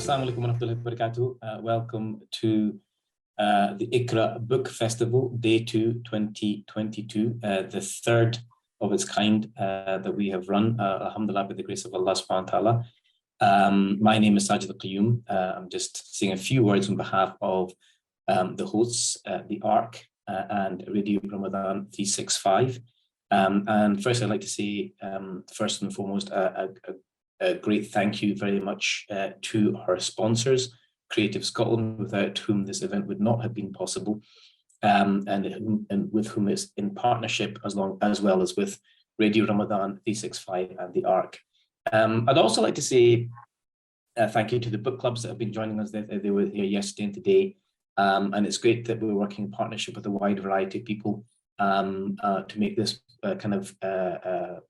Assalamu alaikum wa rahmatullahi wa barakatuh. Welcome to the Iqra Book Festival, Day 2, 2022, the third of its kind that we have run, alhamdulillah, by the grace of Allah subhanahu wa ta'ala. My name is Sajid Al-Qayyum. I'm just saying a few words on behalf of the hosts, the ARC and Radio Ramadan 365. And first, I'd like to say, first and foremost, a great thank you very much to our sponsors, Creative Scotland, without whom this event would not have been possible, and with whom it's in partnership as well as with Radio Ramadan 365 and the ARC. I'd also like to say thank you to the book clubs that have been joining us. They were here yesterday and today, and it's great that we're working in partnership with a wide variety of people to make this kind of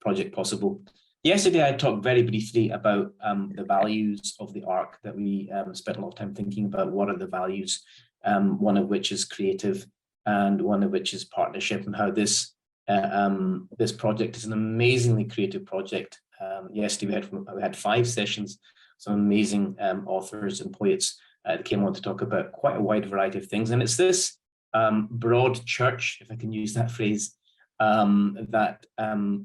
project possible. Yesterday, I talked very briefly about the values of the ARC that we spent a lot of time thinking about. What are the values? One of which is creative, and one of which is partnership, and how this this project is an amazingly creative project. Yesterday, we had 5 sessions, some amazing authors and poets that came on to talk about quite a wide variety of things. And it's this broad church, if I can use that phrase, that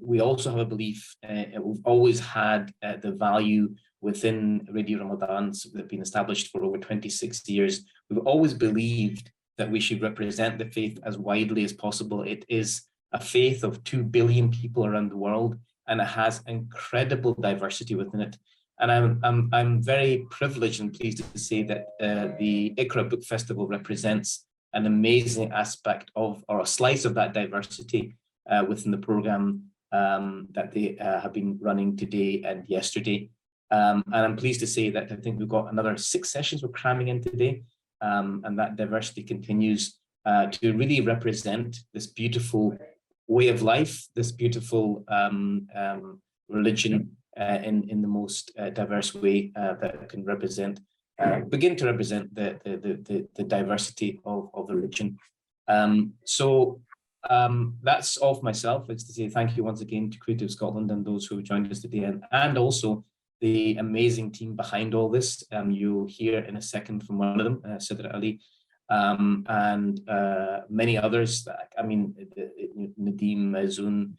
we also have a belief. We've always had the value within Radio Ramadan that have been established for over 26 years. We've always believed that we should represent the faith as widely as possible. It is a faith of 2 billion people around the world, and it has incredible diversity within it. And I'm very privileged and pleased to say that the Iqra Book Festival represents an amazing aspect of, or a slice of, that diversity within the program that they have been running today and yesterday. And I'm pleased to say that I think we've got another 6 sessions we're cramming in today, and that diversity continues to really represent this beautiful way of life, this beautiful religion in the most diverse way that it can represent, begin to represent the diversity of the religion. That's all for myself. It's to say thank you once again to Creative Scotland and those who have joined us today, and also the amazing team behind all this. You'll hear in a second from one of them, Sidra Ali, and many others. I mean, Nadeem, Mazun.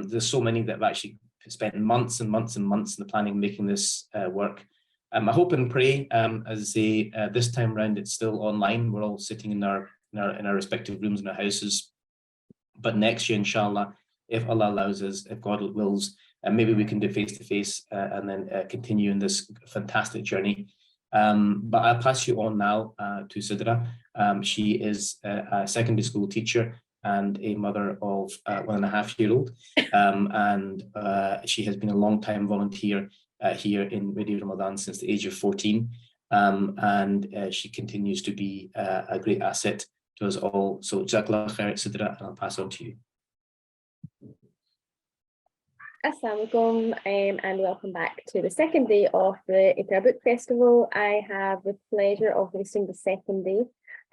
There's so many that have actually spent months and months and months in the planning, making this work. I hope and pray, as I say, this time around it's still online. We're all sitting in our respective rooms in our houses. But next year, inshallah, if Allah allows us, if God wills, maybe we can do face-to-face and then continue in this fantastic journey. But I'll pass you on now to Sidra. She is a secondary school teacher and a mother of a 1.5-year-old. And she has been a long-time volunteer here in Radio Ramadan since the age of 14. And she continues to be a great asset to us all. So Jazakallah khair, Sidra, and I'll pass on to you. Assalamu alaikum, and welcome back to the second day of the Iqra Book Festival. I have the pleasure of hosting the second day.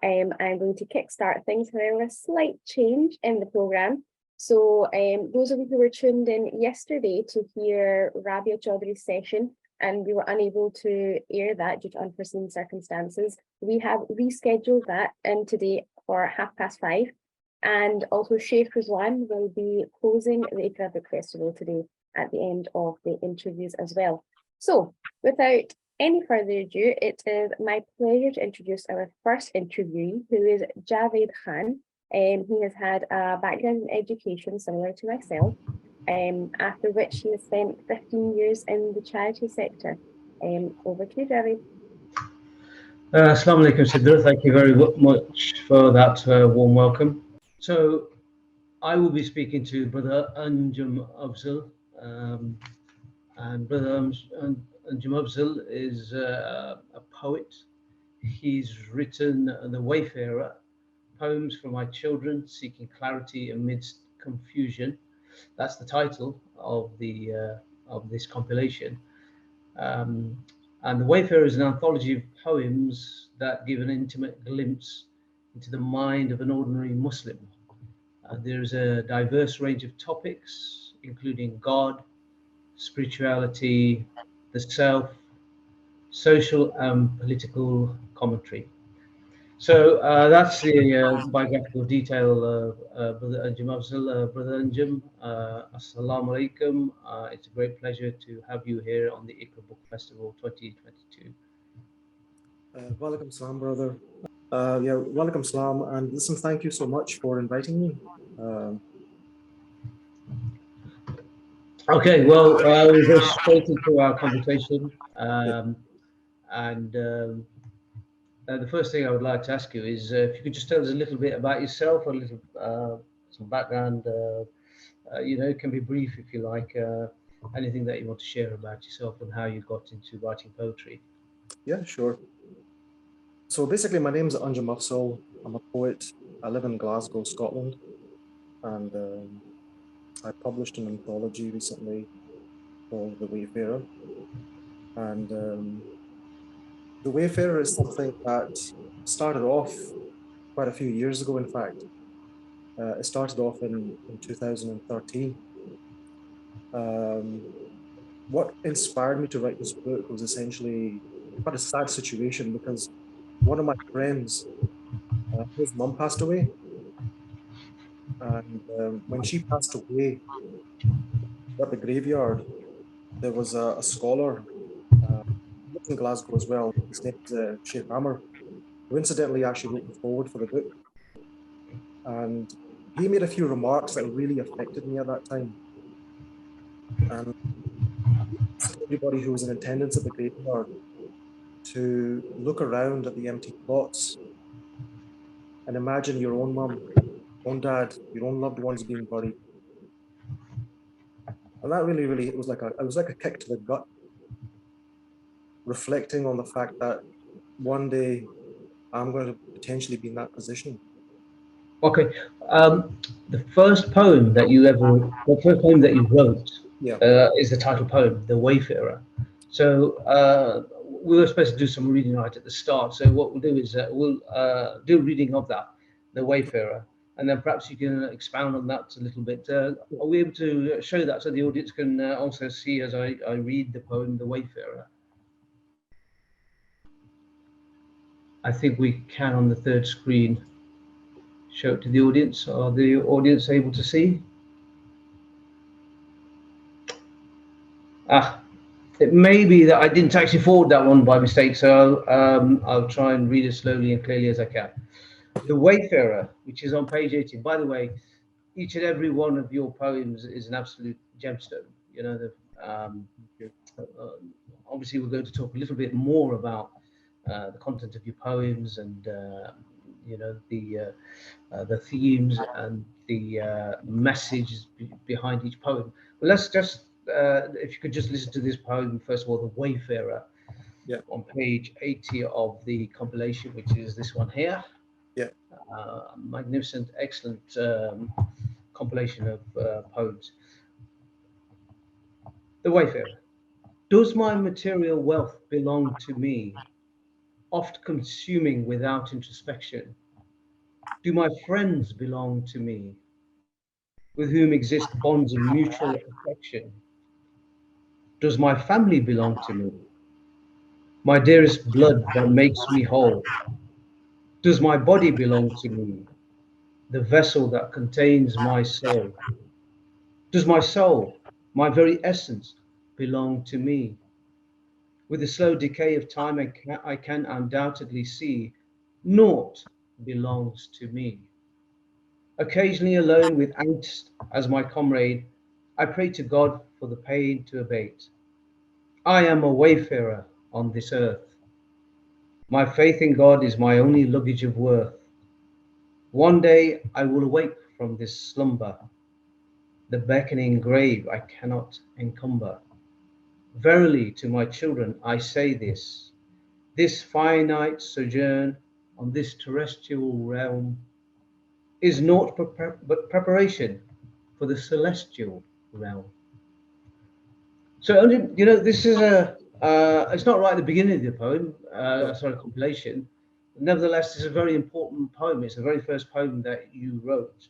I'm going to kickstart things, however, a slight change in the programme. So those of you who were tuned in yesterday to hear Rabia Chaudhry's session, and we were unable to air that due to unforeseen circumstances, we have rescheduled that in today for 5:30. And also Sheikh Rizwan will be closing the Iqra Book Festival today at the end of the interviews as well. So without any further ado, it is my pleasure to introduce our first interviewee, who is Javed Khan. He has had a background in education similar to myself, after which he has spent 15 years in the charity sector. Over to you, Javed. Assalamu alaikum, Sidra. Thank you very much for that warm welcome. So I will be speaking to Brother Anjum Afzal, and Brother Anjum Afzal is a poet. He's written The Wayfarer, Poems for My Children Seeking Clarity Amidst Confusion. That's the title of this compilation. And The Wayfarer is an anthology of poems that give an intimate glimpse into the mind of an ordinary Muslim. There's a diverse range of topics, including God, spirituality, the self, social and political commentary. So that's the biographical detail of Brother Anjum Afzal. Brother Anjum, Assalamu alaikum. It's a great pleasure to have you here on the Iqra Book Festival 2022. Welcome, Salam, brother. Yeah, welcome, Salam. And listen, thank you so much for inviting me. Okay, well, we'll go straight into our conversation. The first thing I would like to ask you is if you could just tell us a little bit about yourself, a little some background. It can be brief if you like. Anything that you want to share about yourself and how you got into writing poetry. Yeah, sure. So basically, my name is Anjum Afzal. I'm a poet. I live in Glasgow, Scotland, and I published an anthology recently called The Wayfarer. And The Wayfarer is something that started off quite a few years ago, in fact. It started off in 2013. What inspired me to write this book was essentially quite a sad situation because one of my friends, his mum passed away. And when she passed away at the graveyard, there was a scholar who lives in Glasgow as well. His name is Sheikh Amr, who incidentally actually wrote the foreword for the book. And he made a few remarks that really affected me at that time. And everybody who was in attendance at the graveyard to look around at the empty plots and imagine your own mum, own dad, your own loved ones being buried. And that really, it was like a kick to the gut, reflecting on the fact that one day I'm going to potentially be in that position. Okay, the first poem that you wrote, Yeah. is the title poem, The Wayfarer. So we were supposed to do some reading right at the start. So what we'll do is we'll do a reading of that, The Wayfarer, and then perhaps you can expound on that a little bit. Are we able to show that so the audience can also see as I read the poem, The Wayfarer? I think we can on the third screen. Show it to the audience. Are the audience able to see? It may be that I didn't actually forward that one by mistake, so I'll try and read as slowly and clearly as I can. The Wayfarer, which is on page 18. By the way, each and every one of your poems is an absolute gemstone. You know, obviously we're going to talk a little bit more about the content of your poems and the themes and the message behind each poem. Well, let's just if you could just listen to this poem first of all, The Wayfarer, on page 80 of the compilation, which is this one here. Magnificent, excellent compilation of poems. The Wayfarer. Does my material wealth belong to me, oft consuming without introspection? Do my friends belong to me, with whom exist bonds of mutual affection? Does my family belong to me, my dearest blood that makes me whole? Does my body belong to me, the vessel that contains my soul? Does my soul, my very essence, belong to me? With the slow decay of time, I can undoubtedly see naught belongs to me. Occasionally alone with angst as my comrade, I pray to God for the pain to abate. I am a wayfarer on this earth. My faith in God is my only luggage of worth. One day I will awake from this slumber, the beckoning grave I cannot encumber. Verily to my children I say this finite sojourn on this terrestrial realm is naught but preparation for the celestial realm. So, you know, this is it's not right at the beginning of the poem, compilation. Nevertheless, it's a very important poem. It's the very first poem that you wrote.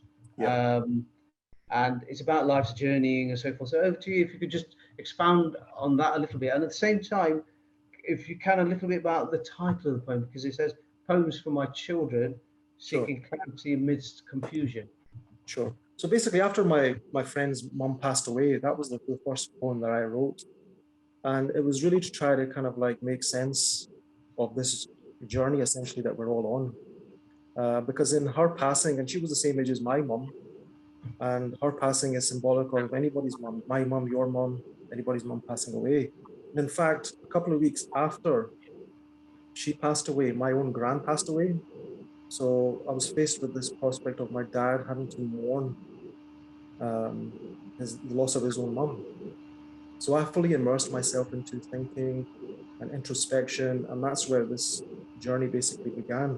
And it's about life's journeying and so forth. So over to you, if you could just expound on that a little bit. And at the same time, if you can, a little bit about the title of the poem, because it says "Poems for My Children, Seeking Clarity Amidst Confusion." Sure. So basically, after my friend's mum passed away, that was the first poem that I wrote, and it was really to try to kind of like make sense of this journey essentially that we're all on. Because in her passing, and she was the same age as my mum, and her passing is symbolic of anybody's mum, my mum, your mum, anybody's mum passing away. And in fact, a couple of weeks after she passed away, my own gran passed away. So I was faced with this prospect of my dad having to mourn the loss of his own mum. So I fully immersed myself into thinking and introspection, and that's where this journey basically began.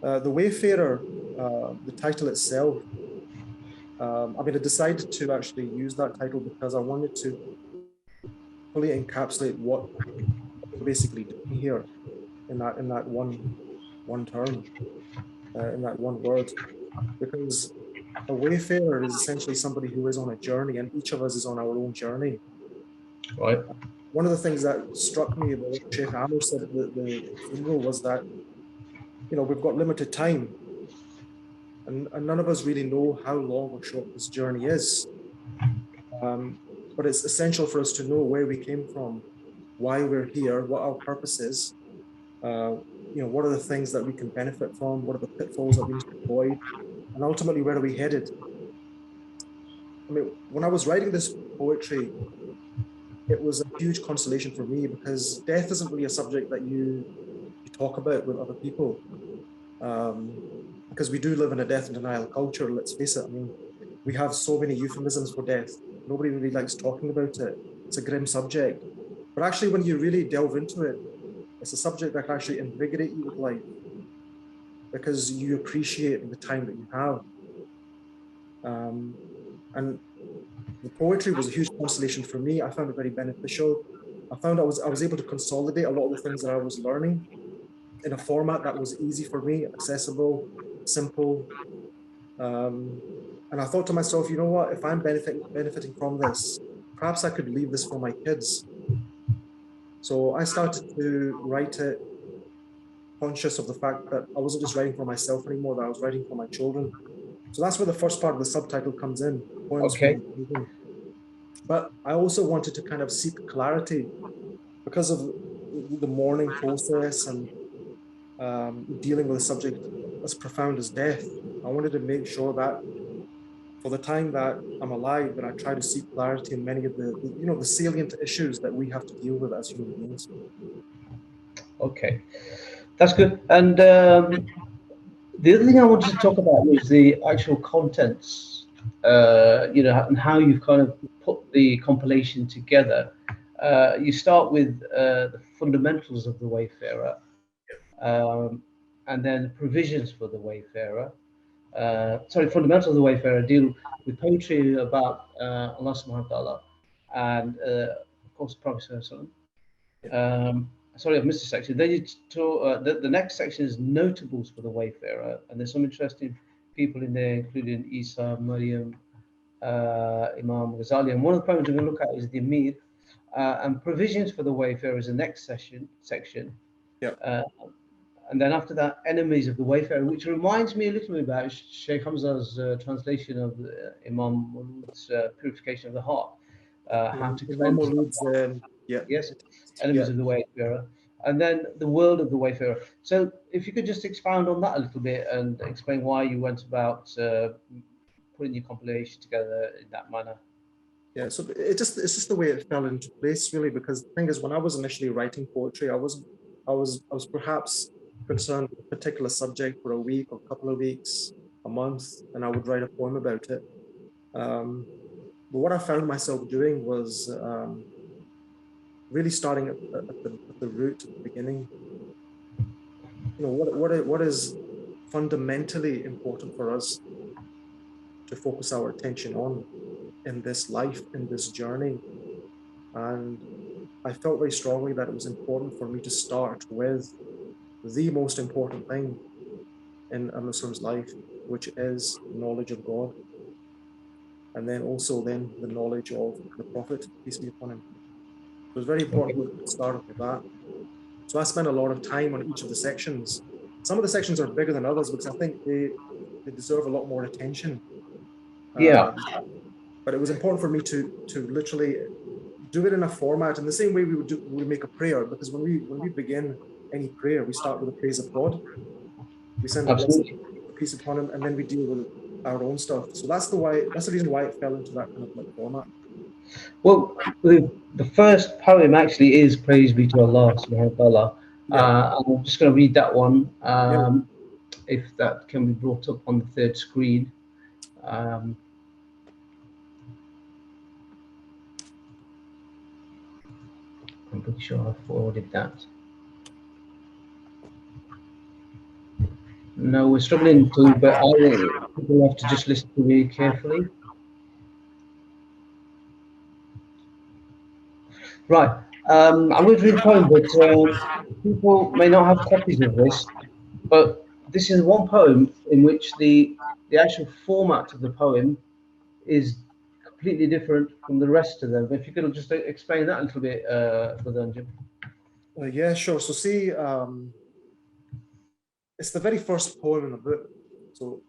The Wayfarer, the title itself, I mean, I decided to actually use that title because I wanted to fully encapsulate what we're basically doing here in that one term, in that one word, because a wayfarer is essentially somebody who is on a journey, and each of us is on our own journey. Right. One of the things that struck me about what Sheikh Amr said at the funeral was that, you know, we've got limited time, and none of us really know how long or short this journey is. But it's essential for us to know where we came from, why we're here, what our purpose is, you know, what are the things that we can benefit from, what are the pitfalls that we need to avoid, and ultimately, where are we headed? I mean, when I was writing this poetry, it was a huge consolation for me because death isn't really a subject that you talk about with other people. Because we do live in a death and denial culture, let's face it. I mean, we have so many euphemisms for death. Nobody really likes talking about it. It's a grim subject. But actually, when you really delve into it, it's a subject that can actually invigorate you with life because you appreciate the time that you have. And the poetry was a huge consolation for me. I found it very beneficial. I found I was able to consolidate a lot of the things that I was learning in a format that was easy for me, accessible, simple. And I thought to myself, you know what, if I'm benefiting from this, perhaps I could leave this for my kids. So I started to write it conscious of the fact that I wasn't just writing for myself anymore, that I was writing for my children. So that's where the first part of the subtitle comes in, Poems for Okay. My Children. But I also wanted to kind of seek clarity because of the mourning process and dealing with a subject as profound as death. I wanted to make sure that for the time that I'm alive, that I try to seek clarity in many of the you know, the salient issues that we have to deal with as human beings. Okay. That's good. And the other thing I wanted to talk about was the actual contents, you know, and how you've kind of put the compilation together. You start with the fundamentals of the Wayfarer, and then provisions for the Wayfarer. Fundamentals of the Wayfarer deal with poetry about Allah subhanahu wa ta'ala, and of course, Prophet sallallahu alaihi wasallam. Sorry, I've missed a section. Then you talk, the next section is notables for the Wayfarer, and there's some interesting people in there, including Isa, Maryam, Imam Ghazali. And one of the poems we're going to look at is the Amir, and provisions for the Wayfarer is the next section. Yeah. And then after that, enemies of the Wayfarer, which reminds me a little bit about Sheikh Hamza's translation of Imam Mulud's purification of the heart. How to Imam cleanse. Mulud's, yeah. Yes, enemies of the Wayfarer, and then the world of the Wayfarer. So, if you could just expound on that a little bit and explain why you went about putting your compilation together in that manner. Yeah, so it's just the way it fell into place, really. Because the thing is, when I was initially writing poetry, I was perhaps concerned with a particular subject for a week or a couple of weeks, a month, and I would write a poem about it. But what I found myself doing was really starting at the root, at the beginning. You know, what is fundamentally important for us to focus our attention on in this life, in this journey. And I felt very strongly that it was important for me to start with the most important thing in a Muslim's life, which is knowledge of God. And then also then the knowledge of the Prophet, peace be upon him. It was very important to start with that. So I spent a lot of time on each of the sections. Some of the sections are bigger than others because I think they deserve a lot more attention. Yeah. But it was important for me to literally do it in a format in the same way we would make a prayer, because when we begin any prayer, we start with the praise of God. We send the blessing, the peace upon him, and then we deal with our own stuff. So that's the reason why it fell into that kind of like format. Well, the first poem actually is Praise Be to Allah subhanahu wa ta'ala. I'm just going to read that one, if that can be brought up on the third screen. I'm pretty sure I forwarded that. No, we're struggling to, but people have to just listen to me carefully. Right. I'm going to read a poem, but people may not have copies of this, but this is one poem in which the actual format of the poem is completely different from the rest of them. If you could just explain that a little bit, Brother Anjum. Yeah, sure. So see, it's the very first poem in the book. So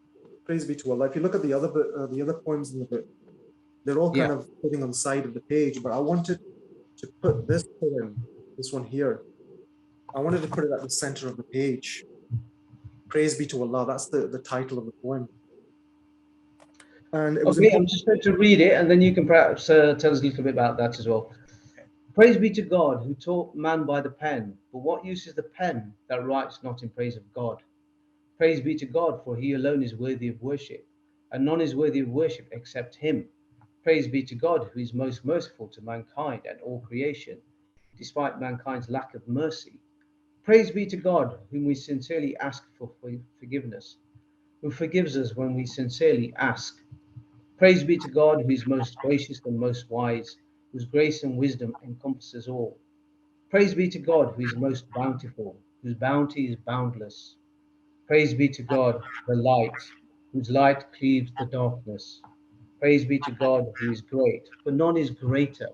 praise be to Allah. If you look at the other book, the other poems in the book, they're all kind of sitting on the side of the page. But I wanted to put this poem, this one here, I wanted to put it at the center of the page. Praise be to Allah. That's the title of the poem. And it was I'm just going to read it, and then you can perhaps tell us a little bit about that as well. Praise be to God, who taught man by the pen. But what use is the pen that writes not in praise of God? Praise be to God, for he alone is worthy of worship, and none is worthy of worship except him. Praise be to God, who is most merciful to mankind and all creation, despite mankind's lack of mercy. Praise be to God, whom we sincerely ask for forgiveness, who forgives us when we sincerely ask. Praise be to God, who is most gracious and most wise, whose grace and wisdom encompasses all. Praise be to God, who is most bountiful, whose bounty is boundless. Praise be to God, the light, whose light cleaves the darkness. Praise be to God, who is great, for none is greater.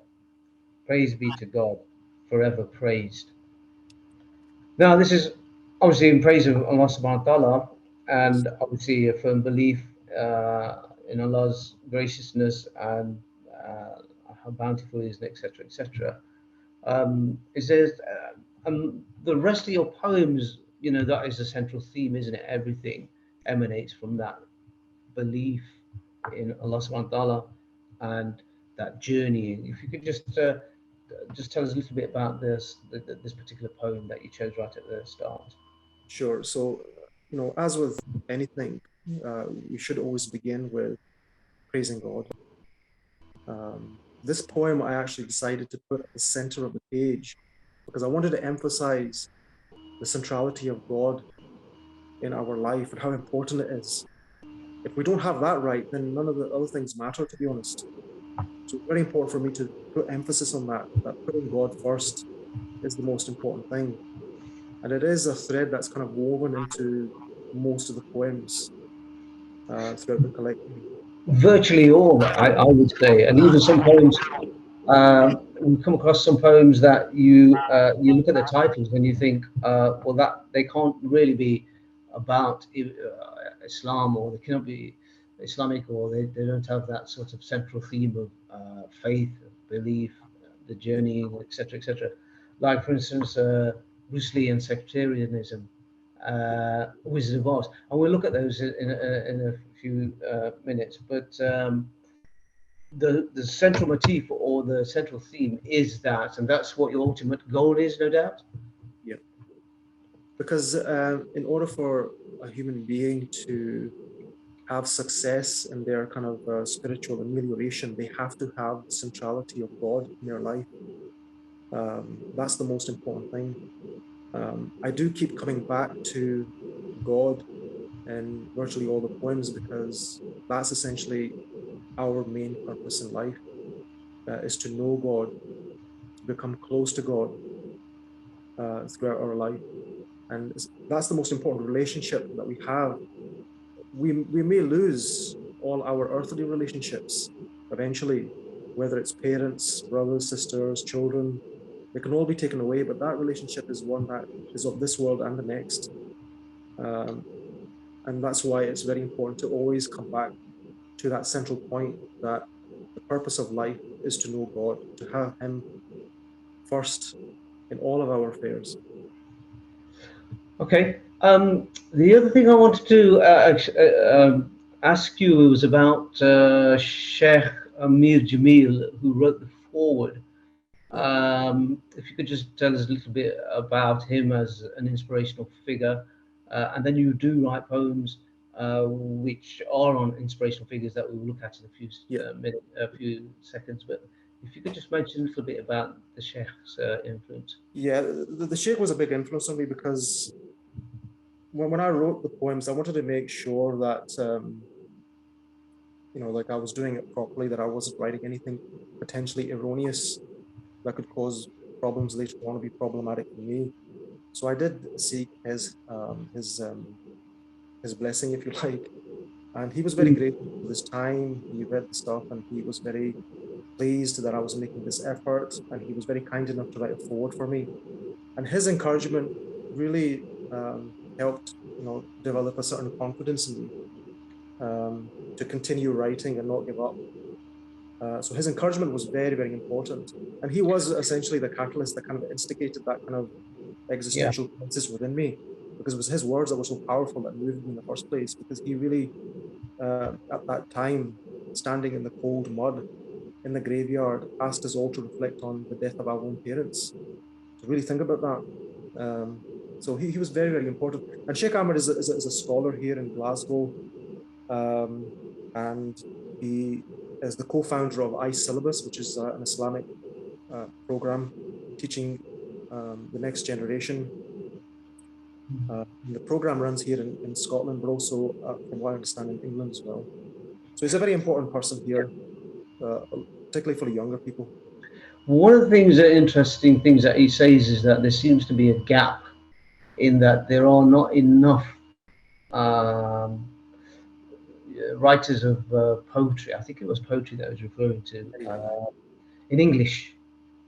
Praise be to God, forever praised. Now, this is obviously in praise of Allah subhanahu wa ta'ala, and obviously a firm belief in Allah's graciousness and how bountiful He is, etc., etc. It says the rest of your poems, that is the central theme, isn't it? Everything emanates from that belief in Allah subhanahu wa ta'ala and that journey. If you could just tell us a little bit about this particular poem that you chose right at the start. Sure. So, as with anything, we should always begin with praising God. This poem I actually decided to put at the center of the page because I wanted to emphasize the centrality of God in our life and how important it is. If we don't have that right, then none of the other things matter, to be honest. So it's very important for me to put emphasis on that putting God first is the most important thing. And it is a thread that's kind of woven into most of the poems throughout the collection. Virtually all, I would say, and even some poems. We come across some poems that you look at the titles and you think, well, that they can't really be about Islam, or they cannot be Islamic, or they don't have that sort of central theme of faith, belief, the journey, etc., etc. Like, for instance, Bruce Lee and sectarianism, Wizard of Oz, and we'll look at those in a few minutes. But the central motif or the central theme is that, and that's what your ultimate goal is, no doubt. Yeah, because in order for a human being to have success in their kind of spiritual amelioration, they have to have the centrality of God in their life. That's the most important thing. I do keep coming back to God in virtually all the poems because that's essentially our main purpose in life, is to know God, to become close to God throughout our life. And that's the most important relationship that we have. We may lose all our earthly relationships eventually, whether it's parents, brothers, sisters, children, They can all be taken away, but that relationship is one that is of this world and the next. And that's why it's very important to always come back to that central point, that the purpose of life is to know God, to have Him first in all of our affairs. Okay. The other thing I wanted to ask you was about Sheikh Amir Jamil, who wrote the foreword. If you could just tell us a little bit about him as an inspirational figure, and then you do write poems which are on inspirational figures that we will look at in a few seconds. But if you could just mention a little bit about the Sheikh's influence. Yeah, the Sheikh was a big influence on me because when I wrote the poems, I wanted to make sure that like I was doing it properly, that I wasn't writing anything potentially erroneous that could cause problems later on, to be problematic for me. So I did seek his blessing, if you like, and he was very grateful for this time. He read the stuff, and he was very pleased that I was making this effort, and he was very kind enough to write a foreword for me. And his encouragement really helped, develop a certain confidence in me to continue writing and not give up. So his encouragement was very, very important. And he was essentially the catalyst that kind of instigated that kind of existential crisis within me, because it was his words that were so powerful that moved me in the first place, because he really, at that time, standing in the cold mud in the graveyard, asked us all to reflect on the death of our own parents, to really think about that. So he was very, very important. And Sheikh Amr is a scholar here in Glasgow, and he is the co-founder of ICE Syllabus, which is an Islamic program teaching the next generation. The program runs here in Scotland, but also, from what I understand, in England as well. So he's a very important person here, particularly for the younger people. One of the interesting things that he says is that there seems to be a gap in that there are not enough writers of poetry. I think it was poetry that I was referring to in English.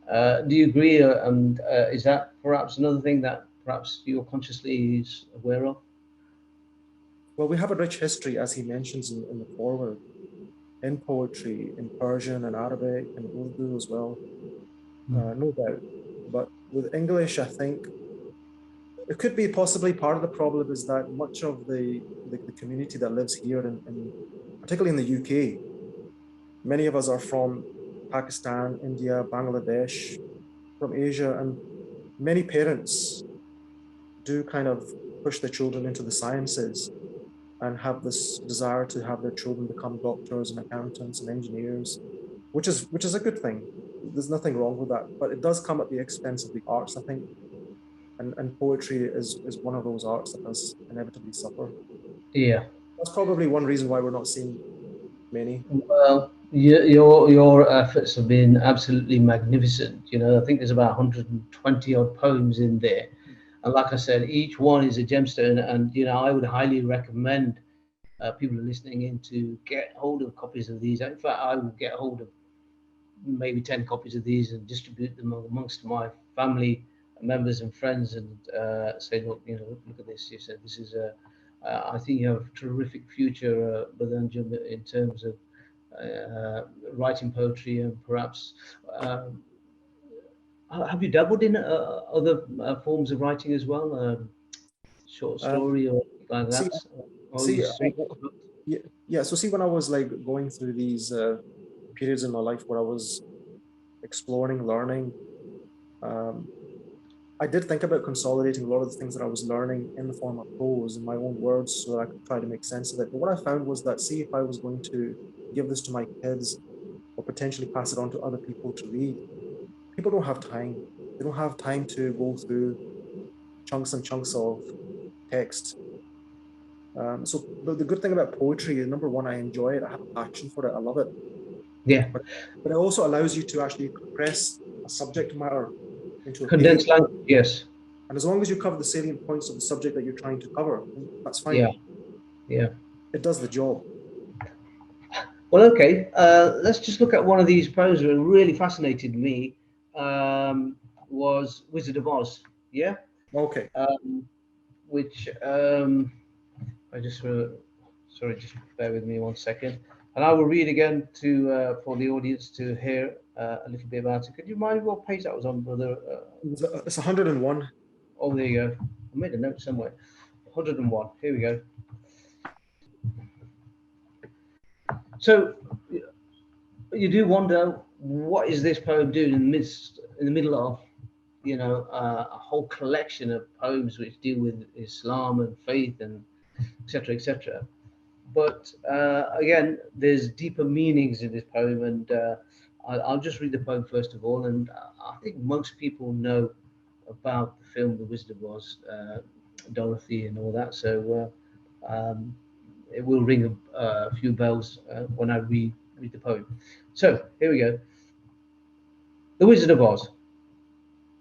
Do you agree? And is that perhaps another thing that perhaps you're consciously aware of? Well, we have a rich history, as he mentions in the foreword, in poetry, in Persian and Arabic and Urdu as well, no doubt. But with English, I think it could be possibly part of the problem is that much of the community that lives here, and particularly in the UK, many of us are from Pakistan, India, Bangladesh, from Asia, and many parents do kind of push their children into the sciences and have this desire to have their children become doctors and accountants and engineers, which is a good thing. There's nothing wrong with that, but it does come at the expense of the arts, I think. And poetry is one of those arts that does inevitably suffer. Yeah. That's probably one reason why we're not seeing many. Well, your efforts have been absolutely magnificent. I think there's about 120 odd poems in there. And like I said, each one is a gemstone. And, I would highly recommend people listening in to get hold of copies of these. In fact, I will get hold of maybe 10 copies of these and distribute them amongst my family members and friends, and say, look at this. You said this is I think you have a terrific future, Brother Anjum, in terms of writing poetry, and perhaps have you dabbled in other forms of writing as well, short story or like that? So see, when I was like going through these periods in my life where I was exploring, learning, I did think about consolidating a lot of the things that I was learning in the form of prose in my own words, so that I could try to make sense of it. But what I found was that, see, if I was going to give this to my kids or potentially pass it on to other people to read, people don't have time. They don't have time to go through chunks and chunks of text. So the good thing about poetry is, number one, I enjoy it. I have a passion for it. I love it. Yeah. But it also allows you to actually compress a subject matter into a condensed page. language. Yes. And as long as you cover the salient points of the subject that you're trying to cover, that's fine. Yeah. It does the job. Well, okay. Let's just look at one of these poems that really fascinated me. was Wizard of Oz. Yeah. Okay. Which I just sorry, just bear with me 1 second, and I will read again to for the audience to hear a little bit about it. Could you mind what page that was on, brother? It's 101. Oh, there you go. I made a note somewhere. 101. Here we go. So you do wonder, what is this poem doing in the middle of, you know, a whole collection of poems which deal with Islam and faith and etc., etc. But again, there's deeper meanings in this poem, and I'll just read the poem first of all. And I think most people know about the film The Wizard of Oz, Dorothy, and all that. So it will ring a few bells when I read the poem. So here we go. The Wizard of Oz.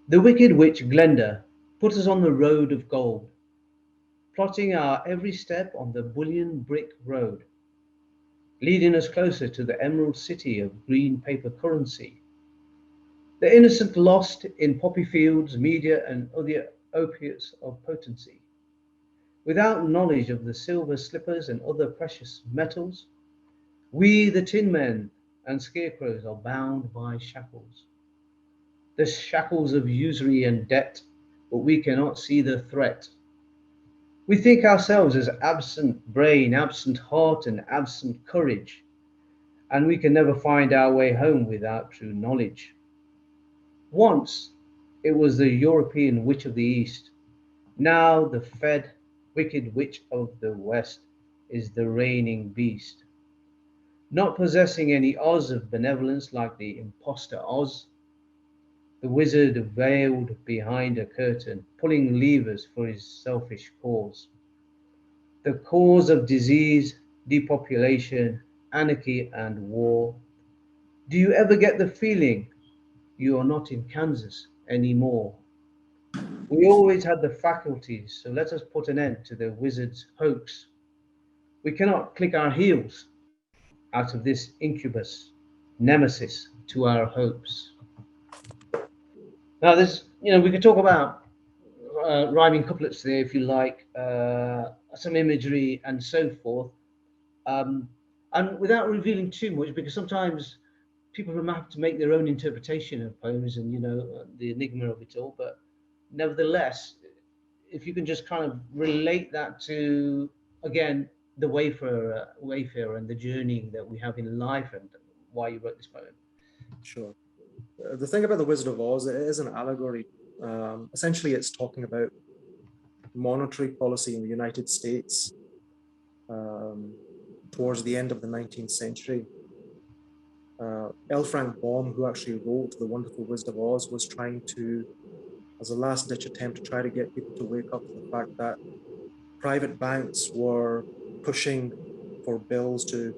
The wicked witch Glenda put us on the road of gold, plotting our every step on the bullion brick road, leading us closer to the emerald city of green paper currency. The innocent lost in poppy fields, media, and other opiates of potency. Without knowledge of the silver slippers and other precious metals, we, the tin men and scarecrows, are bound by shackles. The shackles of usury and debt, but we cannot see the threat. We think ourselves as absent brain, absent heart, and absent courage, and we can never find our way home without true knowledge. Once it was the European witch of the East. Now the fed, wicked witch of the West is the reigning beast. Not possessing any Oz of benevolence like the impostor Oz, the wizard veiled behind a curtain, pulling levers for his selfish cause. The cause of disease, depopulation, anarchy, and war. Do you ever get the feeling you are not in Kansas anymore? We always had the faculties, so let us put an end to the wizard's hoax. We cannot click our heels out of this incubus, nemesis to our hopes. Now, there's, you know, we could talk about rhyming couplets there, if you like, some imagery and so forth, and without revealing too much, because sometimes people have to make their own interpretation of poems and, you know, the enigma of it all. But nevertheless, if you can just kind of relate that to, again, the Wayfarer and the journey that we have in life and why you wrote this poem. Sure. The thing about the Wizard of Oz, it is an allegory. Essentially, it's talking about monetary policy in the United States towards the end of the 19th century. L. Frank Baum, who actually wrote The Wonderful Wizard of Oz, was trying to, as a last-ditch attempt, to try to get people to wake up to the fact that private banks were pushing for bills to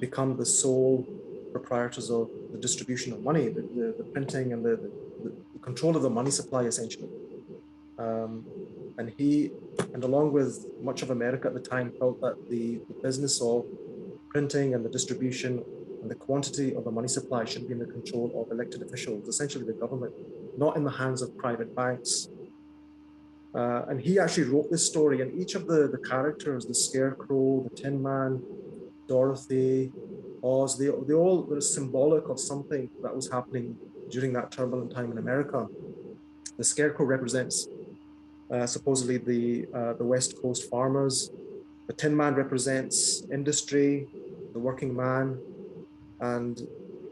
become the sole proprietors of the distribution of money, the printing and the control of the money supply, essentially. And he, and along with much of America at the time, felt that the business of printing and the distribution and the quantity of the money supply should be in the control of elected officials, essentially the government, not in the hands of private banks. And he actually wrote this story, and each of the characters, the Scarecrow, the Tin Man, Dorothy, Oz, they all were symbolic of something that was happening during that turbulent time in America. The Scarecrow represents supposedly the West Coast farmers. The Tin Man represents industry, the working man, and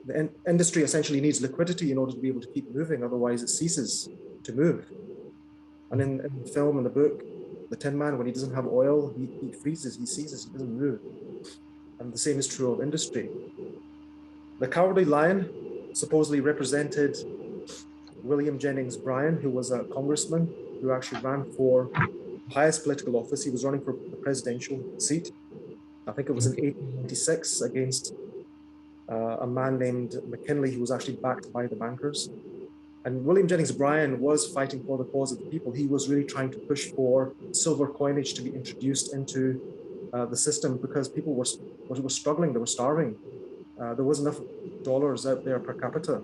the industry essentially needs liquidity in order to be able to keep moving, otherwise it ceases to move. And in the film and the book, the Tin Man, when he doesn't have oil, he freezes, he seizes, he doesn't move. And the same is true of industry. The Cowardly Lion supposedly represented William Jennings Bryan, who was a congressman who actually ran for the highest political office. He was running for the presidential seat. I think it was in 1896 against a man named McKinley, who was actually backed by the bankers. And William Jennings Bryan was fighting for the cause of the people. He was really trying to push for silver coinage to be introduced into the system because people were struggling, they were starving. There wasn't enough dollars out there per capita.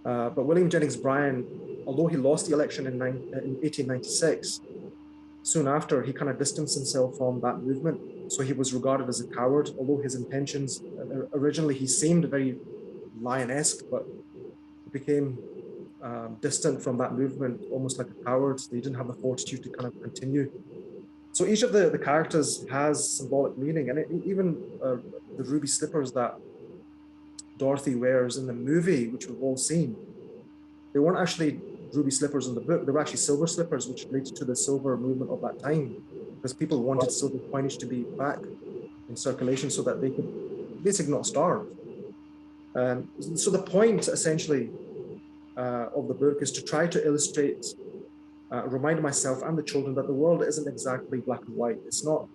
But William Jennings Bryan, although he lost the election in 1896, soon after he kind of distanced himself from that movement. So he was regarded as a coward, although his intentions, originally he seemed very lionesque, but he became distant from that movement, almost like a coward. They didn't have the fortitude to kind of continue. So each of the characters has symbolic meaning, and even the ruby slippers that Dorothy wears in the movie, which we've all seen, they weren't actually ruby slippers in the book. They were actually silver slippers, which related to the silver movement of that time, because people wanted silver coinage to be back in circulation so that they could basically not starve. So the point, essentially, of the book is to try to illustrate, remind myself and the children that the world isn't exactly black and white. It's not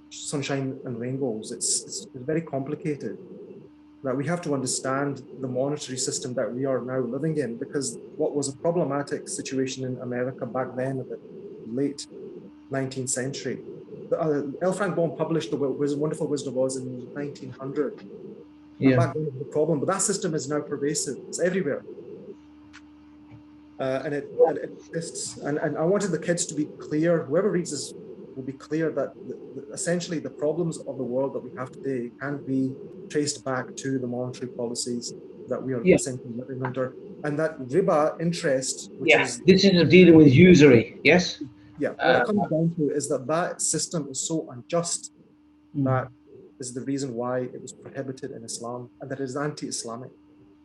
sunshine and rainbows. It's very complicated. That we have to understand the monetary system that we are now living in, because what was a problematic situation in America back then in the late 19th century. L. Frank Baum published The Wonderful Wisdom of Oz in 1900. And back then it was a problem, but that system is now pervasive. It's everywhere. And it exists. And I wanted the kids to be clear, whoever reads this will be clear that essentially the problems of the world that we have today can be traced back to the monetary policies that we are essentially living under. And that riba interest, which is... This is dealing with usury, yes? Yeah, what it comes down to is that system is so unjust that is the reason why it was prohibited in Islam, and that it is anti-Islamic.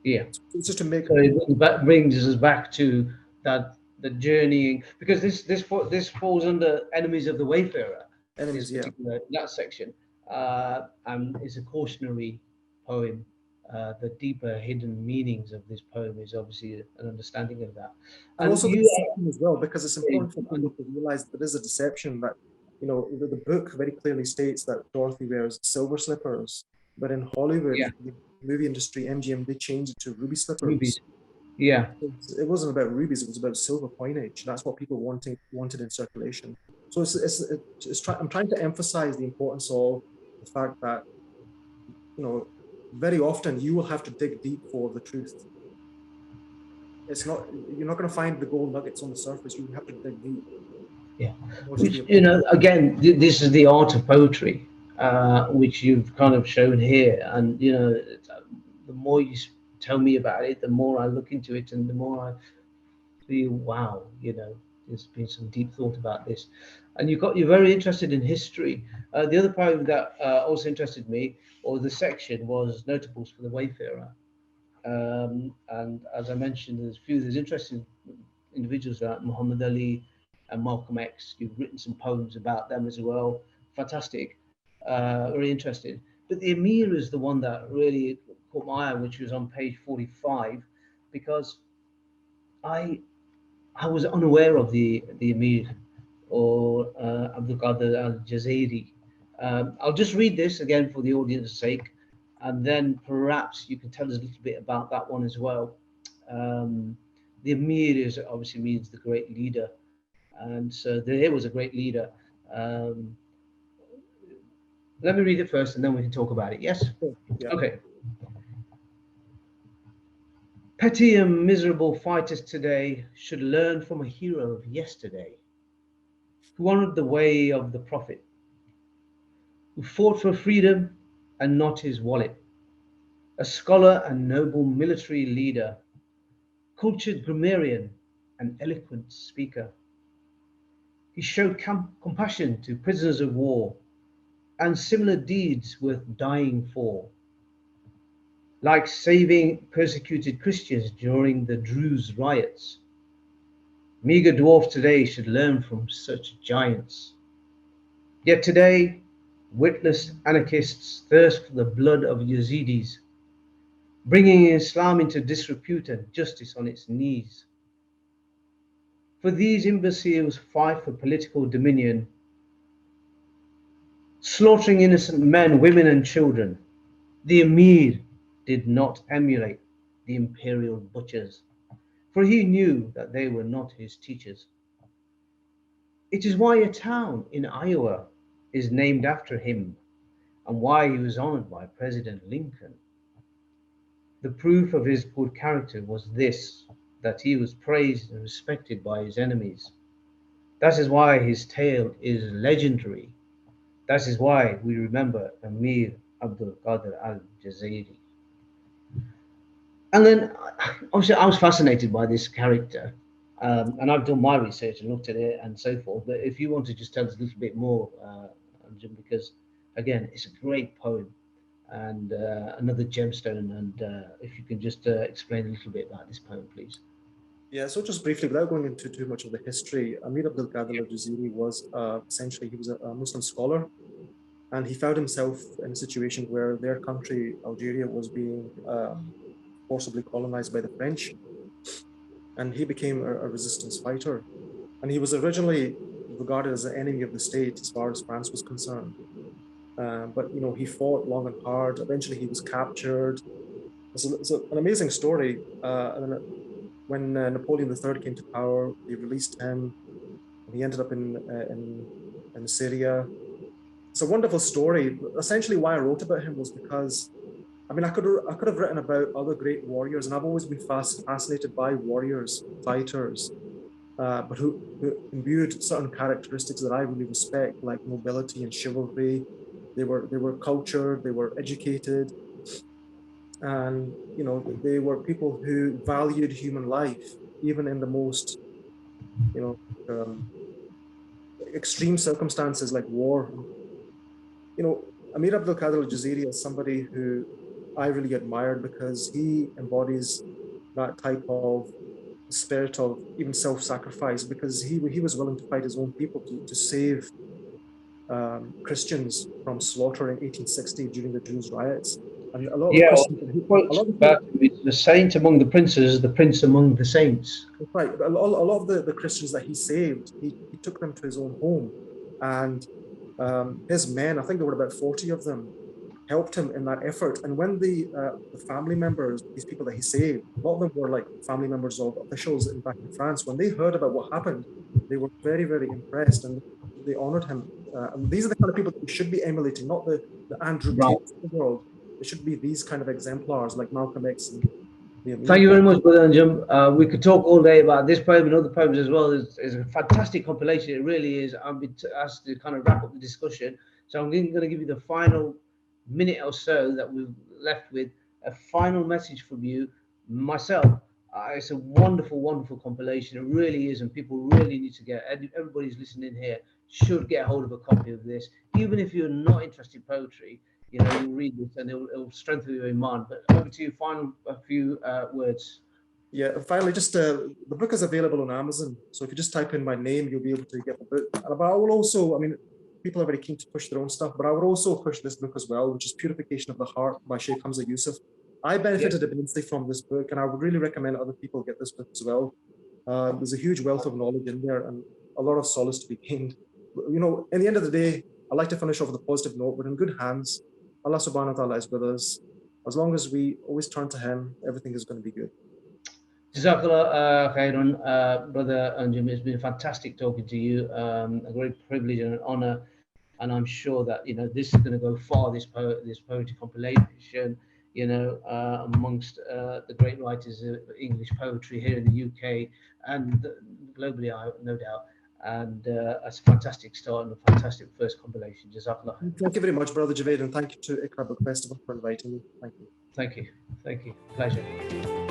Yeah. So it's just to make... So it brings us back to that, the journeying, because this falls under Enemies of the Wayfarer. Enemies, yeah. That section, and it's a cautionary poem. The deeper hidden meanings of this poem is obviously an understanding of that. And also the deception as well, because it's important for people to realize that there is a deception, that, you know, the book very clearly states that Dorothy wears silver slippers, but in Hollywood, the movie industry, MGM, they changed it to ruby slippers. Rubies. Yeah. It wasn't about rubies, it was about silver coinage. That's what people wanted in circulation. So I'm trying to emphasize the importance of the fact that, you know, very often you will have to dig deep for the truth. It's not, you're not going to find the gold nuggets on the surface. You have to dig deep. Yeah. Which, you know, again, this is the art of poetry, which you've kind of shown here. And, you know, the more you tell me about it, the more I look into it, and the more I feel, wow, you know, there's been some deep thought about this. And you're very interested in history. The other poem that also interested me, or the section, was Notables for the Wayfarer. And as I mentioned, there's interesting individuals like Muhammad Ali and Malcolm X. You've written some poems about them as well. Fantastic, very interesting. But the Emir is the one that really caught my eye, which was on page 45, because I was unaware of the Emir, or Abdul Qadir al-Jazairi. I'll just read this again for the audience's sake, and then perhaps you can tell us a little bit about that one as well. The Emir obviously means the great leader, and so there was a great leader. Let me read it first, and then we can talk about it. Yes? Yeah. Okay. Petty and miserable fighters today should learn from a hero of yesterday, who honored the way of the Prophet, who fought for freedom and not his wallet, a scholar and noble military leader, cultured grammarian and eloquent speaker. He showed compassion to prisoners of war and similar deeds worth dying for, like saving persecuted Christians during the Druze riots. Meager dwarf today should learn from such giants. Yet today, witless anarchists thirst for the blood of Yazidis, bringing Islam into disrepute and justice on its knees. For these imbeciles fight for political dominion, slaughtering innocent men, women, and children. The Emir did not emulate the imperial butchers, for he knew that they were not his teachers. It is why a town in Iowa is named after him, and why he was honored by President Lincoln. The proof of his good character was this, that he was praised and respected by his enemies. That is why his tale is legendary. That is why we remember Amir Abdul Qadir al-Jazairi. And then, obviously, I was fascinated by this character, and I've done my research and looked at it and so forth. But if you want to just tell us a little bit more, Anjum, because again, it's a great poem and another gemstone. And if you can just explain a little bit about this poem, please. Yeah, so just briefly, without going into too much of the history, Amir Abdul Qadir al-Jazairi was essentially, he was a Muslim scholar, and he found himself in a situation where their country, Algeria, was being forcibly colonized by the French, and he became a resistance fighter. And he was originally regarded as an enemy of the state as far as France was concerned. But you know, he fought long and hard. Eventually, he was captured. It's an amazing story. And then when Napoleon III came to power, they released him. And he ended up in Syria. It's a wonderful story. Essentially, why I wrote about him was because, I mean, I could have written about other great warriors, and I've always been fascinated by warriors, fighters, but who imbued certain characteristics that I really respect, like nobility and chivalry. They were cultured, they were educated, and you know, they were people who valued human life, even in the most, you know, extreme circumstances like war. You know, Amir Abdul Qadir al-Jazairi is somebody who I really admired because he embodies that type of spirit of even self-sacrifice, because he was willing to fight his own people to save Christians from slaughter in 1860 during the Jews riots. And a lot of the Yeah, Christians, a lot of the, it's the saint among the princes, the prince among the saints. right, a lot of the Christians that he saved, he took them to his own home, and his men, I think there were about 40 of them, helped him in that effort. And when the family members, these people that he saved, a lot of them were like family members of officials back in France. When they heard about what happened, they were very, very impressed, and they honored him. And these are the kind of people that we should be emulating, not the Andrew Right. Tates of the world. It should be these kind of exemplars like Malcolm X and Liam Thank you Neeson. very much, Brother Anjum. We could talk all day about this poem and other poems as well. It's a fantastic compilation. It really is. I'm being asked to kind of wrap up the discussion. So I'm going to give you the final minute or so that we've left with a final message from you, myself. It's a wonderful, wonderful compilation. It really is. And people really need to get, everybody's listening here should get hold of a copy of this. Even if you're not interested in poetry, you know, you'll read this and it'll strengthen your mind. But over to you, a few words. Yeah, and finally, just the book is available on Amazon. So if you just type in my name, you'll be able to get the book. But I will also, I mean, people are very keen to push their own stuff, but I would also push this book as well, which is Purification of the Heart by Sheikh Hamza Yusuf. I benefited immensely from this book, and I would really recommend other people get this book as well. There's a huge wealth of knowledge in there and a lot of solace to be gained. You know, in the end of the day, I like to finish off with a positive note. We're in good hands. Allah subhanahu wa ta'ala is with us. As long as we always turn to Him, everything is going to be good. Jazakallah khairan, Brother Anjum. It's been fantastic talking to you. A great privilege and an honor. And I'm sure that, you know, this is going to go far, this poetry compilation, you know, amongst the great writers of English poetry here in the UK and globally, no doubt. And it's a fantastic start and a fantastic first compilation. Jazakallah. Thank you very much, Brother Javed, and thank you to Iqra Book Festival for inviting me. Thank you. Thank you. Thank you. Pleasure.